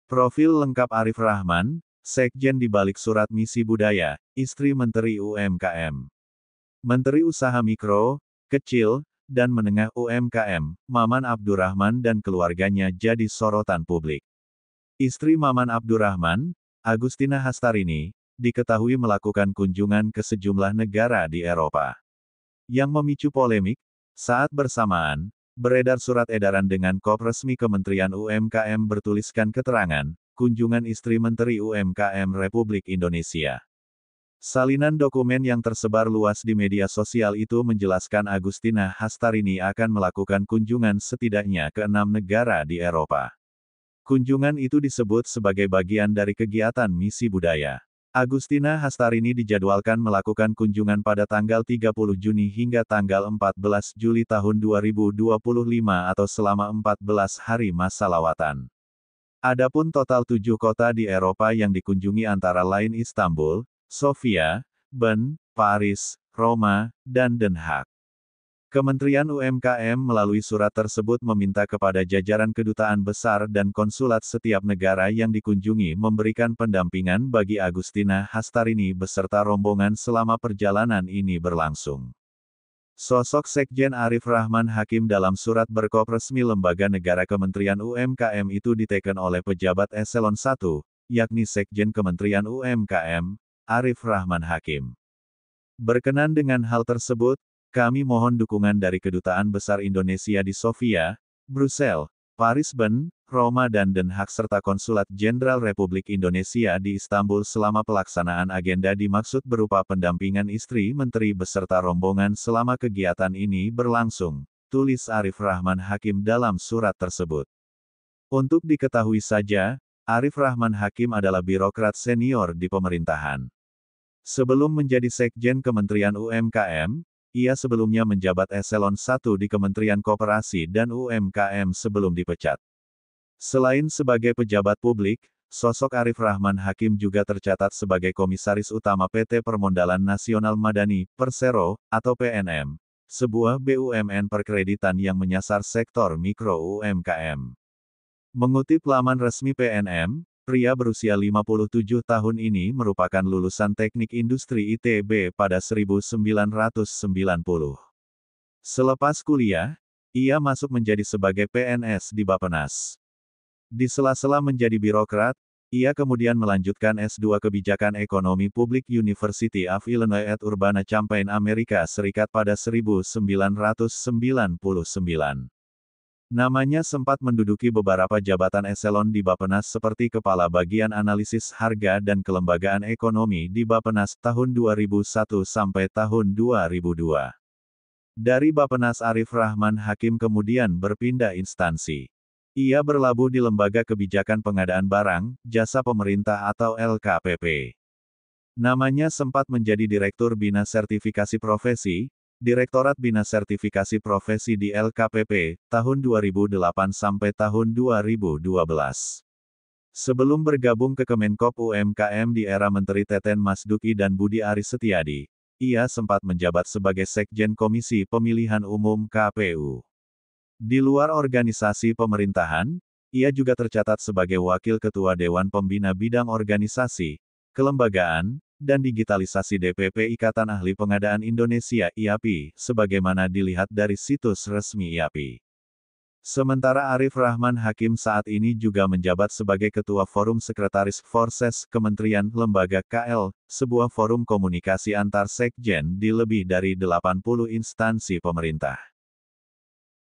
Profil lengkap Arif Rahman, Sekjen di balik surat misi budaya, istri Menteri UMKM. Menteri Usaha Mikro, Kecil, dan Menengah UMKM, Maman Abdurrahman dan keluarganya jadi sorotan publik. Istri Maman Abdurrahman, Agustina Hastarini, diketahui melakukan kunjungan ke sejumlah negara di Eropa. Yang memicu polemik, saat bersamaan, beredar surat edaran dengan kop resmi Kementerian UMKM bertuliskan keterangan, kunjungan istri Menteri UMKM Republik Indonesia. Salinan dokumen yang tersebar luas di media sosial itu menjelaskan Agustina Hastarini akan melakukan kunjungan setidaknya ke 6 negara di Eropa. Kunjungan itu disebut sebagai bagian dari kegiatan misi budaya. Agustina Hastarini dijadwalkan melakukan kunjungan pada tanggal 30 Juni hingga tanggal 14 Juli tahun 2025 atau selama 14 hari masa lawatan. Adapun total 7 kota di Eropa yang dikunjungi antara lain Istanbul, Sofia, Bern, Paris, Roma, dan Den Haag. Kementerian UMKM melalui surat tersebut meminta kepada jajaran kedutaan besar dan konsulat setiap negara yang dikunjungi memberikan pendampingan bagi Agustina Hastarini beserta rombongan selama perjalanan ini berlangsung. Sosok Sekjen Arif Rahman Hakim dalam surat berkop resmi Lembaga Negara Kementerian UMKM itu diteken oleh pejabat eselon 1, yakni Sekjen Kementerian UMKM, Arif Rahman Hakim. Berkenan dengan hal tersebut, kami mohon dukungan dari Kedutaan Besar Indonesia di Sofia, Brussels, Paris, Bern, Roma dan Den Haag serta Konsulat Jenderal Republik Indonesia di Istanbul selama pelaksanaan agenda dimaksud berupa pendampingan istri menteri beserta rombongan selama kegiatan ini berlangsung, tulis Arif Rahman Hakim dalam surat tersebut. Untuk diketahui saja, Arif Rahman Hakim adalah birokrat senior di pemerintahan. Sebelum menjadi Sekjen Kementerian UMKM, ia sebelumnya menjabat eselon 1 di Kementerian Koperasi dan UMKM sebelum dipecat. Selain sebagai pejabat publik, sosok Arif Rahman Hakim juga tercatat sebagai Komisaris Utama PT Permondalan Nasional Madani, Persero, atau PNM, sebuah BUMN perkreditan yang menyasar sektor mikro UMKM. Mengutip laman resmi PNM, pria berusia 57 tahun ini merupakan lulusan Teknik Industri ITB pada 1990. Selepas kuliah, ia masuk menjadi sebagai PNS di Bappenas. Di sela-sela menjadi birokrat, ia kemudian melanjutkan S2 Kebijakan Ekonomi Publik University of Illinois at Urbana-Champaign, Amerika Serikat pada 1999. Namanya sempat menduduki beberapa jabatan eselon di Bappenas seperti Kepala Bagian Analisis Harga dan Kelembagaan Ekonomi di Bappenas tahun 2001 sampai tahun 2002. Dari Bappenas Arif Rahman Hakim kemudian berpindah instansi. Ia berlabuh di Lembaga Kebijakan Pengadaan Barang, Jasa Pemerintah atau LKPP. Namanya sempat menjadi Direktur Bina Sertifikasi Profesi, Direktorat Bina Sertifikasi Profesi di LKPP, tahun 2008 sampai tahun 2012. Sebelum bergabung ke Kemenkop UMKM di era Menteri Teten Mas Duki dan Budi Aris Setiadi, ia sempat menjabat sebagai Sekjen Komisi Pemilihan Umum KPU. Di luar organisasi pemerintahan, ia juga tercatat sebagai Wakil Ketua Dewan Pembina Bidang Organisasi, Kelembagaan, dan Digitalisasi DPP Ikatan Ahli Pengadaan Indonesia (IAPI), sebagaimana dilihat dari situs resmi IAPI. Sementara Arif Rahman Hakim saat ini juga menjabat sebagai Ketua Forum Sekretaris Forses Kementerian Lembaga KL, sebuah forum komunikasi antar sekjen di lebih dari 80 instansi pemerintah.